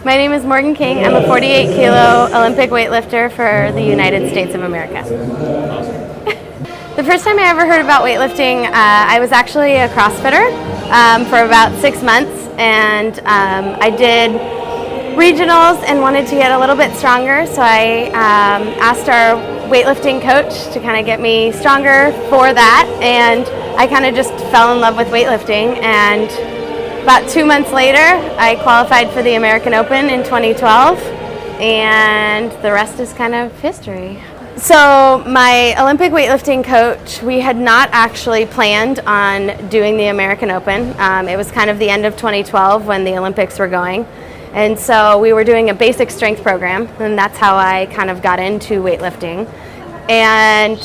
My name is Morghan King. I'm a 48 kilo Olympic weightlifter for the United States of America. The first time I ever heard about weightlifting, I was actually a CrossFitter for about 6 months, and I did regionals and wanted to get a little bit stronger, so I asked our weightlifting coach to kind of get me stronger for that, and I kind of just fell in love with weightlifting. And about 2 months later, I qualified for the American Open in 2012, and the rest is kind of history. So my Olympic weightlifting coach, we had not actually planned on doing the American Open. It was kind of the end of 2012 when the Olympics were going. And so we were doing a basic strength program, and that's how I kind of got into weightlifting. And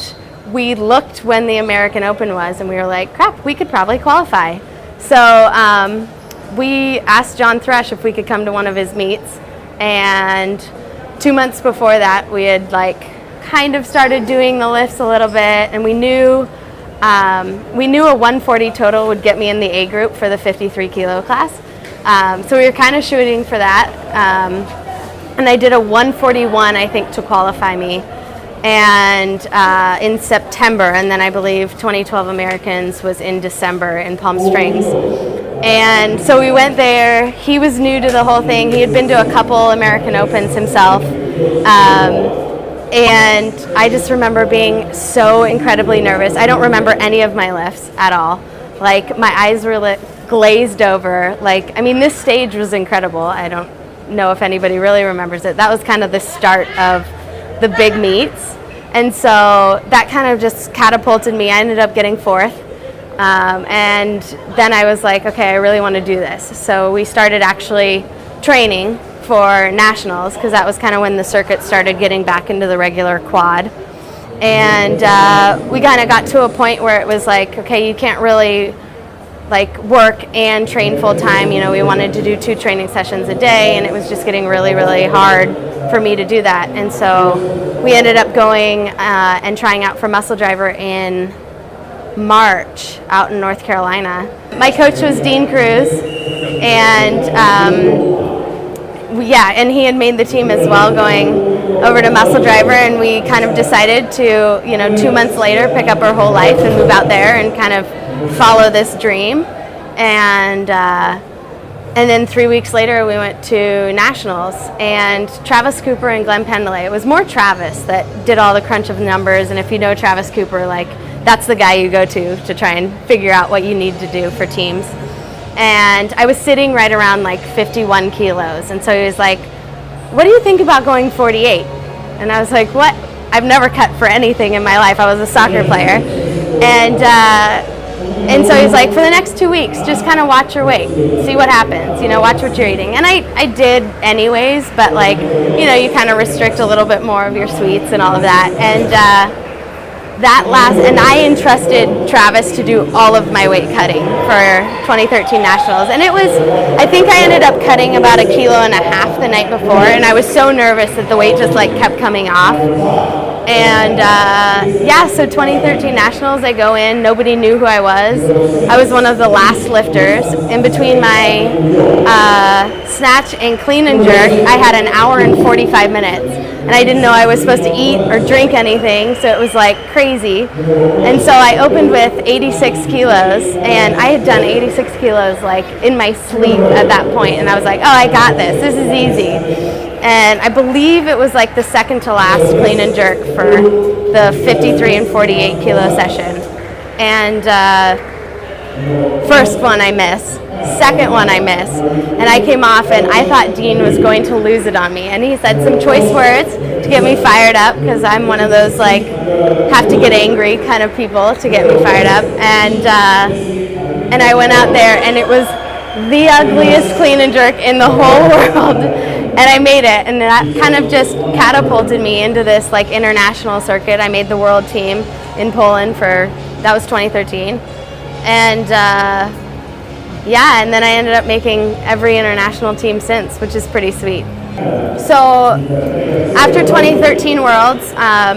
we looked when the American Open was, and we were like, crap, we could probably qualify. So we asked John Thresh if we could come to one of his meets, and 2 months before that we had kind of started doing the lifts a little bit, and we knew a 140 total would get me in the A group for the 53 kilo class. So we were kind of shooting for that, and I did a 141, I think, to qualify me, and in September, and then I believe 2012 Americans was in December in Palm Springs. And so we went there. He was new to the whole thing. He had been to a couple American Opens himself, and I just remember being so incredibly nervous. I don't remember any of my lifts at all. My eyes were glazed over. This stage was incredible. I don't know if anybody really remembers it. That was kind of the start of the big meets. And so that kind of just catapulted me. I ended up getting fourth. And then I was like, okay, I really want to do this. So we started actually training for nationals, because that was kind of when the circuit started getting back into the regular quad. And we kind of got to a point where it was like, okay, you can't really work and train full time. We wanted to do 2 training sessions a day, and it was just getting really, really hard for me to do that. And so we ended up going and trying out for Muscle Driver in March out in North Carolina. My coach was Dean Cruz, and and he had made the team as well, going over to Muscle Driver, and we kind of decided to, 2 months later, pick up our whole life and move out there and kind of follow this dream. And then 3 weeks later, we went to nationals, and Travis Cooper and Glenn Pendelay. It was more Travis that did all the crunch of numbers, and if you know Travis Cooper, that's the guy you go to try and figure out what you need to do for teams. And I was sitting right around 51 kilos, and so he was like, what do you think about going 48? And I was like, what? I've never cut for anything in my life. I was a soccer player. And so he's like, for the next 2 weeks, just kind of watch your weight, see what happens, watch what you're eating. And I did anyways, but you kind of restrict a little bit more of your sweets and all of that. And and I entrusted Travis to do all of my weight cutting for 2013 nationals. And I think I ended up cutting about 1.5 kilos the night before, and I was so nervous that the weight just kept coming off. And so 2013 nationals, I go in, nobody knew who I was. I was one of the last lifters. In between my snatch and clean and jerk, I had 1 hour and 45 minutes. And I didn't know I was supposed to eat or drink anything, so it was crazy. And so I opened with 86 kilos, and I had done 86 kilos in my sleep at that point. And I was like, oh, I got this. This is easy. And I believe it was the second to last clean and jerk for the 53 and 48 kilo session. And first one I miss, second one I miss, and I came off, and I thought Dean was going to lose it on me. And he said some choice words to get me fired up, because I'm one of those have to get angry kind of people to get me fired up. And I went out there, and it was the ugliest clean and jerk in the whole world. And I made it, and that kind of just catapulted me into this international circuit. I made the world team in Poland that was 2013. And and then I ended up making every international team since, which is pretty sweet. So after 2013 Worlds, I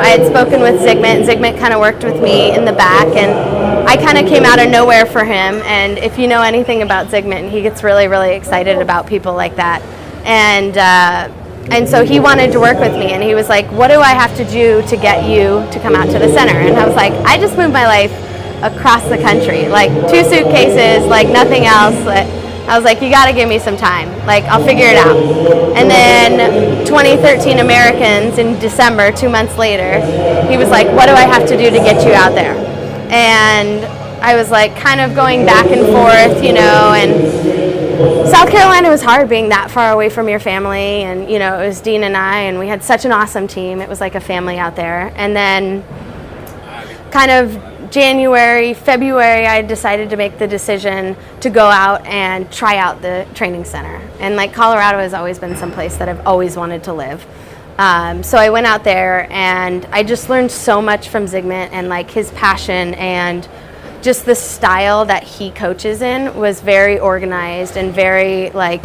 had spoken with Zygmunt, and Zygmunt kind of worked with me in the back, and I kind of came out of nowhere for him. And if you know anything about Zygmunt, he gets really, really excited about people like that. And so he wanted to work with me, and he was like, what do I have to do to get you to come out to the center? And I was like, I just moved my life across the country, like 2 suitcases, like nothing else. I was like, you got to give me some time. Like, I'll figure it out. And then 2013 Americans in December, 2 months later, he was like, what do I have to do to get you out there? And I was like kind of going back and forth, you know, and South Carolina was hard being that far away from your family. And, you know, it was Dean and I, and we had such an awesome team. It was like a family out there. And then kind of January, February, I decided to make the decision to go out and try out the training center. And like Colorado has always been some place that I've always wanted to live. So I went out there, and I just learned so much from Zygmunt, and like his passion and just the style that he coaches in was very organized and very like,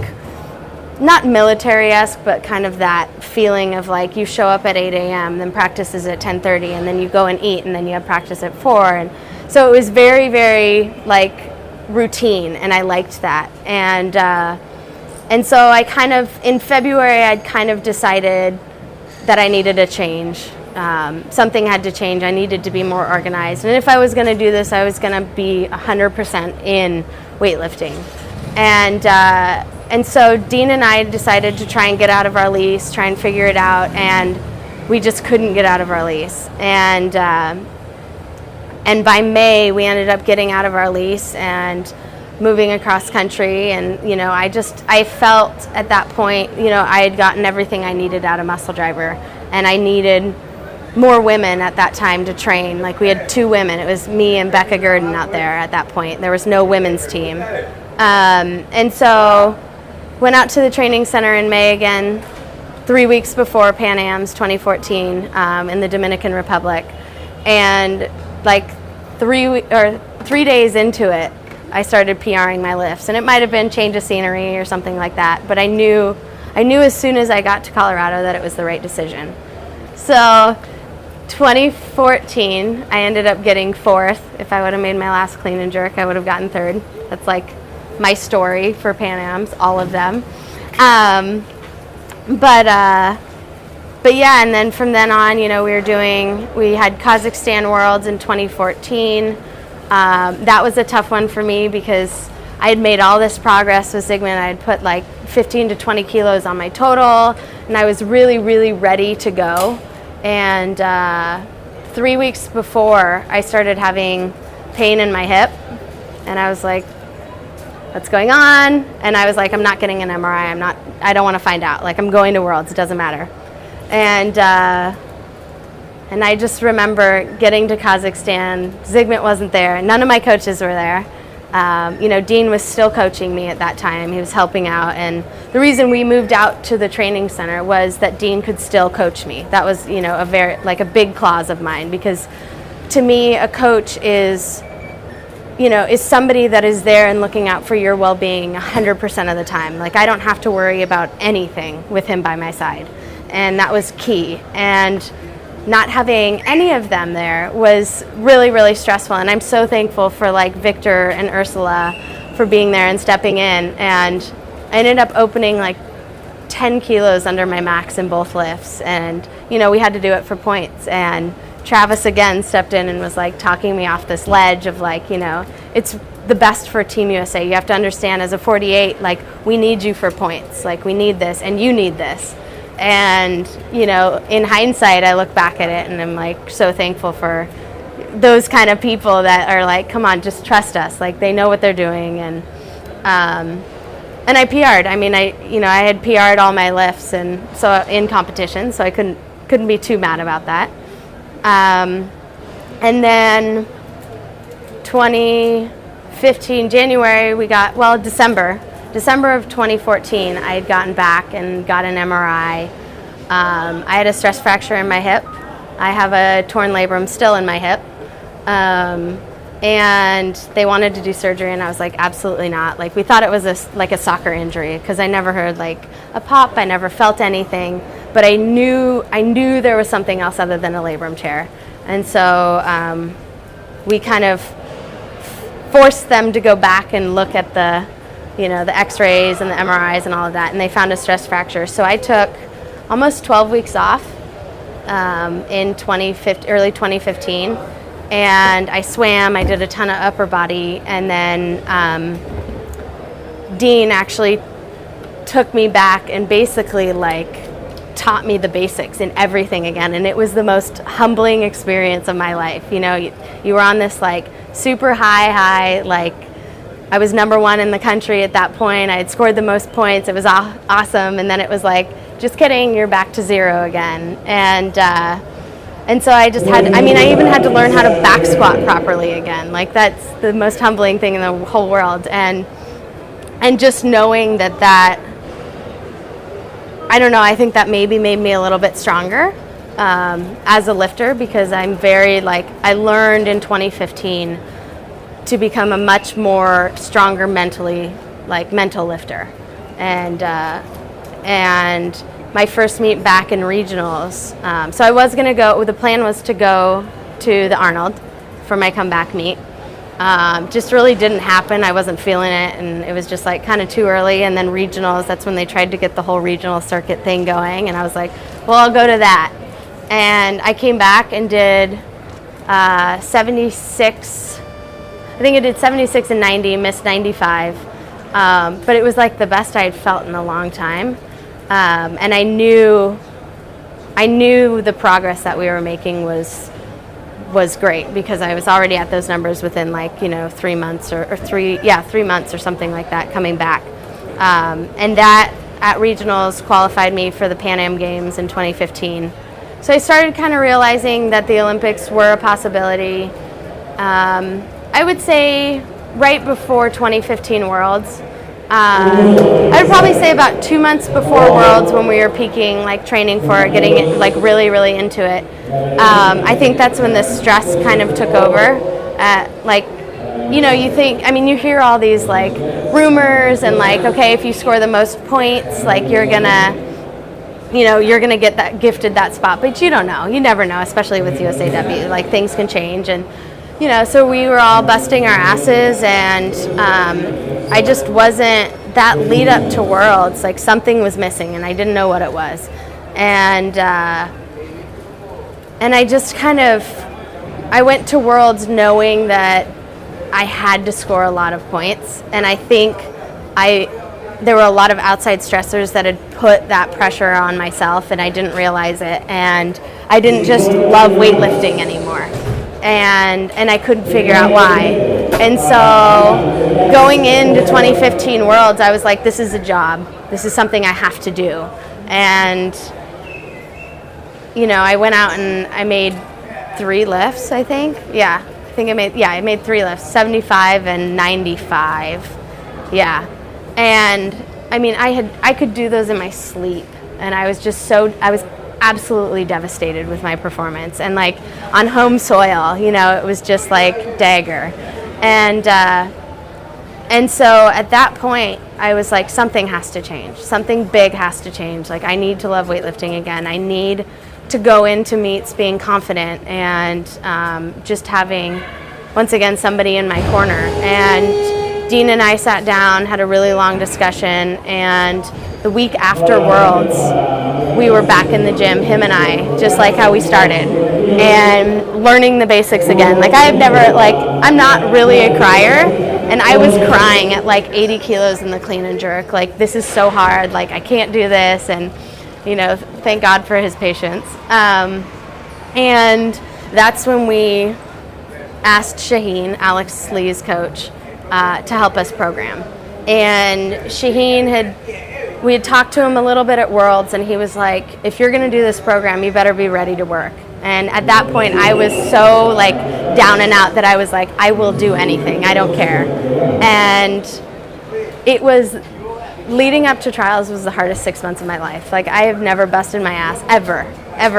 not military-esque, but kind of that feeling of like you show up at 8 a.m., then practice is at 10:30, and then you go and eat, and then you have practice at 4. And so it was very, very like routine, and I liked that. And so I kind of, in February, I'd kind of decided that I needed a change. Something had to change. I needed to be more organized. And if I was going to do this, I was going to be 100% in weightlifting. And so Dean and I decided to try and get out of our lease, try and figure it out, and we just couldn't get out of our lease. And by May, we ended up getting out of our lease and moving across country. And, you know, I felt at that point, you know, I had gotten everything I needed out of Muscle Driver, and I needed more women at that time to train. Like, we had 2 women. It was me and Becca Gurdon out there at that point. There was no women's team. And so went out to the training center in May again, 3 weeks before Pan Am's 2014 in the Dominican Republic. And like 3 days into it, I started PRing my lifts. And it might have been change of scenery or something like that, but I knew as soon as I got to Colorado that it was the right decision. So 2014, I ended up getting 4th. If I would have made my last clean and jerk, I would have gotten 3rd. That's like my story for Pan Am's, all of them. But yeah, and then from then on, you know, we had Kazakhstan Worlds in 2014. That was a tough one for me because I had made all this progress with Zygmunt. I had put like 15 to 20 kilos on my total, and I was really, really ready to go. And 3 weeks before, I started having pain in my hip, and I was like, what's going on? And I was like, I'm not getting an MRI. I don't want to find out. Like, I'm going to Worlds. It doesn't matter. And I just remember getting to Kazakhstan. Zygmunt wasn't there. None of my coaches were there. You know, Dean was still coaching me at that time. He was helping out. And the reason we moved out to the training center was that Dean could still coach me. That was, you know, a big clause of mine, because to me, a coach is somebody that is there and looking out for your well-being 100% of the time. Like, I don't have to worry about anything with him by my side. And that was key. And not having any of them there was really, really stressful. And I'm so thankful for like Victor and Ursula for being there and stepping in. And I ended up opening like 10 kilos under my max in both lifts. And, you know, we had to do it for points. And Travis again stepped in and was like talking me off this ledge of like, you know, it's the best for Team USA. You have to understand, as a 48, like, we need you for points. Like, we need this and you need this. And, you know, in hindsight, I look back at it and I'm like so thankful for those kind of people that are like, come on, just trust us. Like, they know what they're doing. And I PR'd. I mean, I had PR'd all my lifts, and so in competition, so I couldn't be too mad about that. And then 2015 January, December of 2014, I had gotten back and got an MRI. I had a stress fracture in my hip. I have a torn labrum still in my hip. And they wanted to do surgery, and I was like, absolutely not. Like, we thought it was a soccer injury, because I never heard like a pop. I never felt anything, but I knew there was something else other than a labrum tear. And so we kind of forced them to go back and look at the the x-rays and the MRIs and all of that, and they found a stress fracture. So I took almost 12 weeks off in early 2015, and I swam. I did a ton of upper body, and then Dean actually took me back and basically taught me the basics in everything again, and it was the most humbling experience of my life. You were on this super high, I was number one in the country at that point. I had scored the most points. It was awesome, and then it was just kidding, you're back to zero again. And so I just had, I even had to learn how to back squat properly again. That's the most humbling thing in the whole world. And just knowing that I don't know, I think that maybe made me a little bit stronger as a lifter, because I'm very, I learned in 2015 to become a much more stronger mental lifter. And my first meet back in regionals, so I was gonna go, the plan was to go to the Arnold for my comeback meet. Just really didn't happen. I wasn't feeling it, and it was just kind of too early. And then regionals, that's when they tried to get the whole regional circuit thing going, and I was like, well, I'll go to that. And I came back and did 76, I think I did 76 and 90, missed 95, but it was the best I had felt in a long time. And I knew the progress that we were making was great, because I was already at those numbers within 3 months or 3 months or something like that coming back. And that at regionals qualified me for the Pan Am Games in 2015. So I started kind of realizing that the Olympics were a possibility. I would say right before 2015 Worlds. I would probably say about 2 months before Worlds, when we were peaking, training for it, getting it really, really into it. I think that's when the stress kind of took over. You think, you hear all these rumors and okay, if you score the most points, you're gonna get gifted that spot, but you don't know. You never know, especially with USAW. Things can change, and so we were all busting our asses, and I just wasn't, that lead up to Worlds, something was missing, and I didn't know what it was. And I just I went to Worlds knowing that I had to score a lot of points, and I think there were a lot of outside stressors that had put that pressure on myself, and I didn't realize it, and I didn't just love weightlifting anymore. And I couldn't figure out why. And so going into 2015 Worlds, I was like, this is a job. This is something I have to do. And, I went out and I made 3 lifts, I think. Yeah, I made 3 lifts, 75 and 95. Yeah. And I could do those in my sleep. And I was just I was absolutely devastated with my performance, and on home soil, it was just dagger. And so at that point I was like, something has to change, something big has to change. I need to love weightlifting again. I need to go into meets being confident, and just having once again somebody in my corner. And Dean and I sat down, had a really long discussion, and the week after Worlds, we were back in the gym, him and I, just like how we started, and learning the basics again. I have never, I'm not really a crier, and I was crying at 80 kilos in the clean and jerk. This is so hard, I can't do this, and, thank God for his patience. And that's when we asked Shaheen, Alex Lee's coach, to help us program. And Shaheen we had talked to him a little bit at Worlds, and he was like, if you're going to do this program, you better be ready to work. And at that point, I was so down and out that I was like, I will do anything. I don't care. And it was, leading up to trials was the hardest 6 months of my life. I have never busted my ass, ever,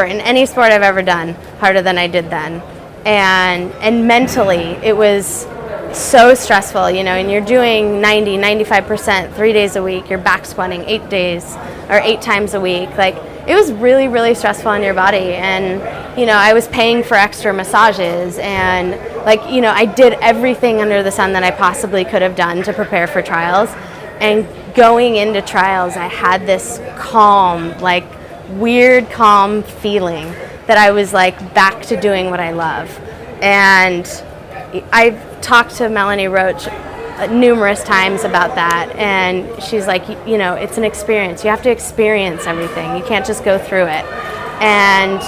in any sport I've ever done, harder than I did then. And mentally, it was so stressful, and you're doing 90, 95%, 3 days a week, you're back squatting 8 days or 8 times a week. It was really, really stressful on your body. And, I was paying for extra massages, and I did everything under the sun that I possibly could have done to prepare for trials. And going into trials, I had this calm, like weird calm feeling that I was like back to doing what I love. And I've talked to Melanie Roach numerous times about that, and she's like, you know, it's an experience. You have to experience everything. You can't just go through it. And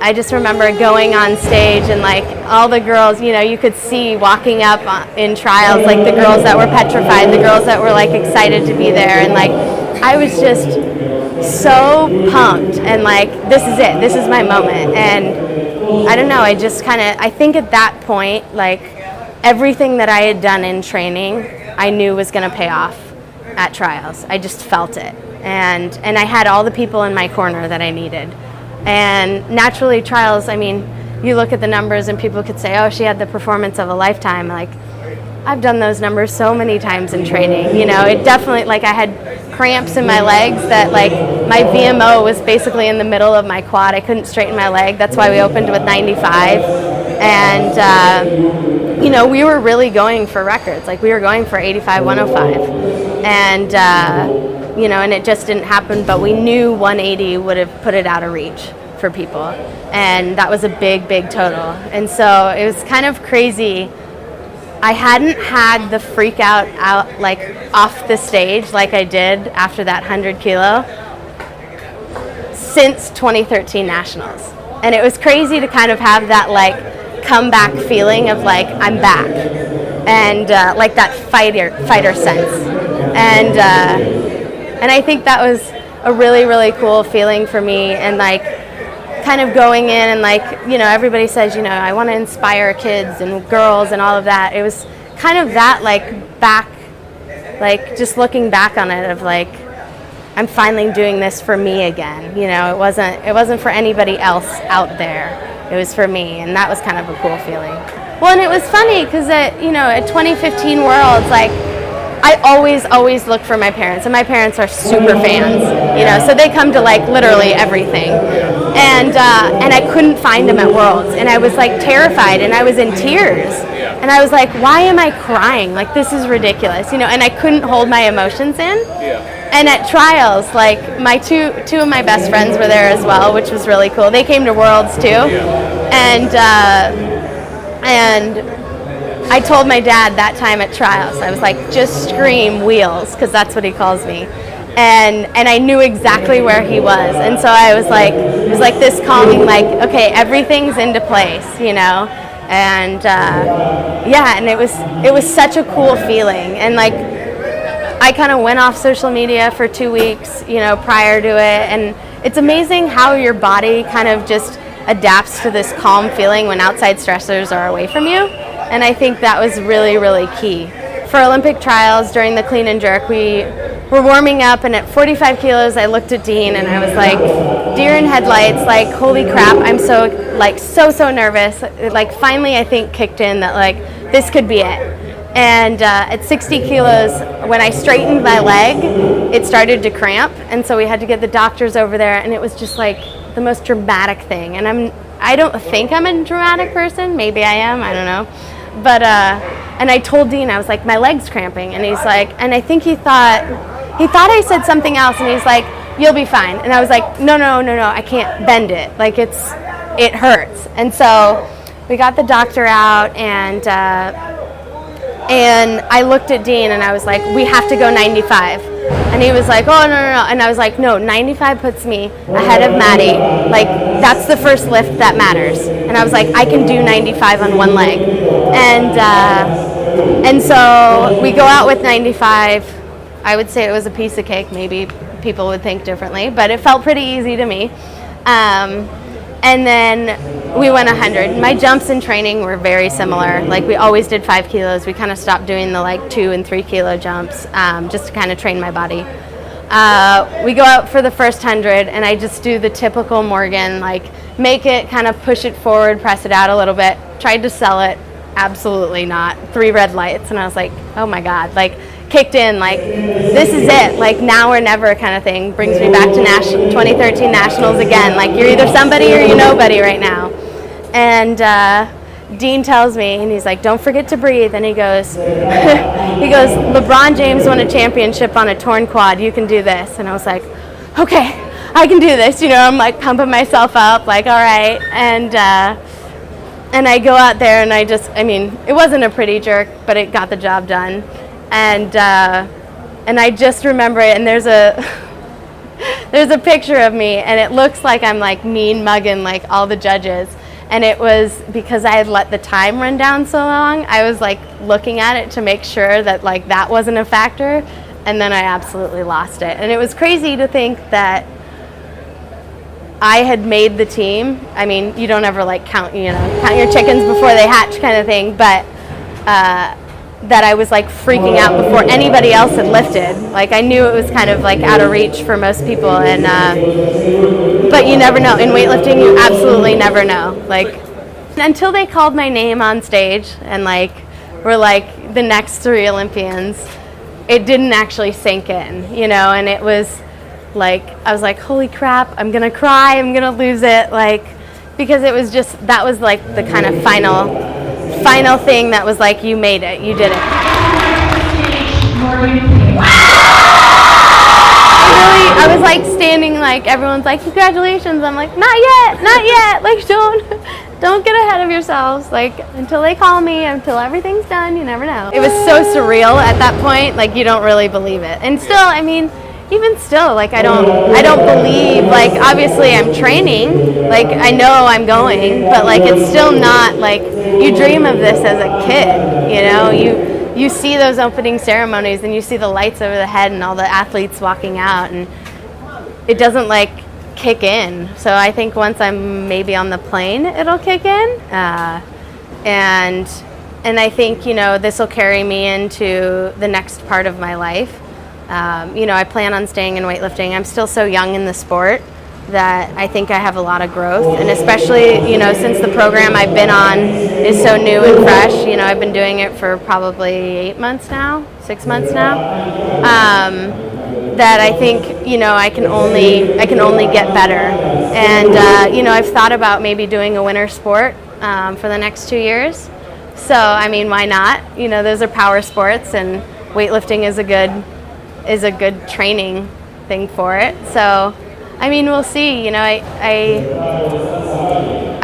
I just remember going on stage and like all the girls, you know, you could see walking up in trials, like the girls that were petrified, the girls that were like excited to be there, and like I was just so pumped and like, this is it, this is my moment. And I don't know, I just kind of, I think at that point, like everything that I had done in training, I knew was going to pay off at trials. I just felt it. And I had all the people in my corner that I needed. And naturally trials, I mean, you look at the numbers and people could say, oh, she had the performance of a lifetime. Like, I've done those numbers so many times in training. You know, it definitely, like I had cramps in my legs that like my VMO was basically in the middle of my quad. I couldn't straighten my leg. That's why we opened with 95. And, you know, we were really going for records. Like we were going for 85, 105. And, you know, and it just didn't happen, but we knew 180 would have put it out of reach for people. And that was a big, big total. And so it was kind of crazy. I hadn't had the freak out like off the stage like I did after that 100 kilo since 2013 Nationals. And it was crazy to kind of have that like comeback feeling of like, I'm back. And like that fighter sense. And I think that was a really, really cool feeling for me. And like kind of going in and like, you know, everybody says, you know, I want to inspire kids and girls and all of that. It was kind of that like back, like just looking back on it of like, I'm finally doing this for me again. You know, it wasn't for anybody else out there. It was for me, and that was kind of a cool feeling. Well, and it was funny because at, you know, at 2015 Worlds, like I always look for my parents, and my parents are super fans, you know, so they come to like literally everything. And I couldn't find them at Worlds, and I was like terrified, and I was in tears, and I was like, why am I crying? Like this is ridiculous, you know, and I couldn't hold my emotions in. And at trials, like my two of my best friends were there as well, which was really cool. They came to Worlds too, and I told my dad that time at trials, I was like, just scream wheels, because that's what he calls me. And I knew exactly where he was. And so I was like, it was like this calming, like, okay, everything's into place, you know? And yeah, and it was such a cool feeling. And like, I kind of went off social media for 2 weeks, you know, prior to it. And it's amazing how your body kind of just adapts to this calm feeling when outside stressors are away from you. And I think that was really, really key. For Olympic trials during the clean and jerk, we were warming up, and at 45 kilos, I looked at Dean and I was like, deer in headlights, like, holy crap, I'm so nervous. Like, finally, I think kicked in that, like, this could be it. And at 60 kilos, when I straightened my leg, it started to cramp, and so we had to get the doctors over there, and it was just like the most dramatic thing. And I don't think I'm a dramatic person. Maybe I am, I don't know. But and I told Dean, I was like, my leg's cramping, and he's like, and I think he thought I said something else, and he's like, you'll be fine. And I was like, no, I can't bend it. Like it hurts. And so we got the doctor out, and I looked at Dean and I was like, we have to go 95. And he was like, oh, no. And I was like, no, 95 puts me ahead of Maddie. Like, that's the first lift that matters. And I was like, I can do 95 on one leg. And so we go out with 95. I would say it was a piece of cake. Maybe people would think differently, but it felt pretty easy to me. And then we went 100. My jumps in training were very similar. Like we always did 5 kilos. We kind of stopped doing the like 2 and 3 kilo jumps just to kind of train my body. We go out for the first 100, and I just do the typical Morghan, like make it, kind of push it forward, press it out a little bit. Tried to sell it. Absolutely not. 3 red lights. And I was like, oh my God, like kicked in, like this is it, like now or never kind of thing. Brings me back to 2013 Nationals again. Like you're either somebody or you're nobody right now. And Dean tells me, and he's like, don't forget to breathe. And he goes, LeBron James won a championship on a torn quad. You can do this. And I was like, okay, I can do this. I'm like pumping myself up, like, all right. And I go out there and it wasn't a pretty jerk, but it got the job done. And I just remember it. And there's a picture of me, and it looks like I'm like mean mugging like all the judges. And it was because I had let the time run down so long. I was like looking at it to make sure that like that wasn't a factor, and then I absolutely lost it. And it was crazy to think that I had made the team. I mean, you don't ever like count your chickens before they hatch kind of thing, but that I was like freaking out before anybody else had lifted. Like I knew it was kind of like out of reach for most people, and but you never know. In weightlifting, you absolutely never know. Like until they called my name on stage and like were like the next 3 Olympians, it didn't actually sink in, and it was like I was like, holy crap, I'm gonna cry, I'm gonna lose it, like, because it was just, that was like the kind of final thing that was like, you made it, you did it. I was like standing, like everyone's like, congratulations. I'm like, not yet, like don't get ahead of yourselves, like until they call me, until everything's done, you never know. It was so surreal at that point, like you don't really believe it. And still, even still, like I don't believe, like obviously I'm training, like I know I'm going, but like it's still not like, you dream of this as a kid, you see those opening ceremonies and you see the lights over the head and all the athletes walking out, and it doesn't like kick in. So I think once I'm maybe on the plane, it'll kick in, and I think this will carry me into the next part of my life. I plan on staying in weightlifting. I'm still so young in the sport that I think I have a lot of growth, and especially since the program I've been on is so new and fresh. I've been doing it for probably 6 months now, that I think I can only get better. And I've thought about maybe doing a winter sport for the next 2 years. So why not? Those are power sports, and weightlifting is a good training thing for it. So we'll see.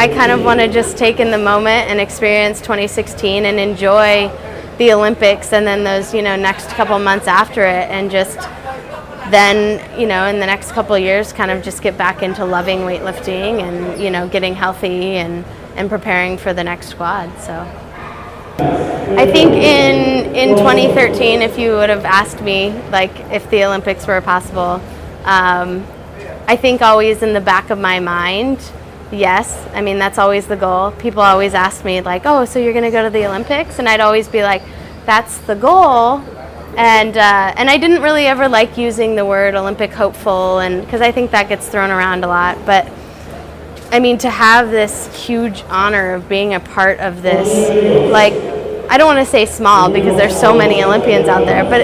I kind of want to just take in the moment and experience 2016 and enjoy the Olympics, and then those next couple months after it, and just then in the next couple of years kind of just get back into loving weightlifting and getting healthy and preparing for the next quad. So I think in 2013, if you would have asked me like if the Olympics were possible, I think always in the back of my mind, yes. That's always the goal. People always ask me like, oh, so you're going to go to the Olympics? And I'd always be like, that's the goal. And I didn't really ever like using the word Olympic hopeful, and because I think that gets thrown around a lot. But to have this huge honor of being a part of this, like, I don't want to say small because there's so many Olympians out there, but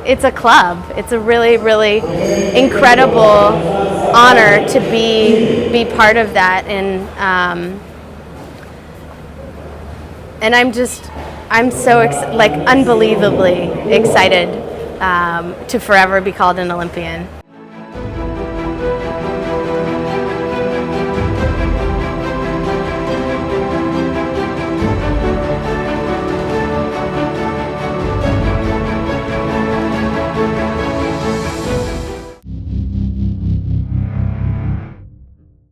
it's a club. It's a really, really incredible honor to be part of that, and I'm so unbelievably excited to forever be called an Olympian.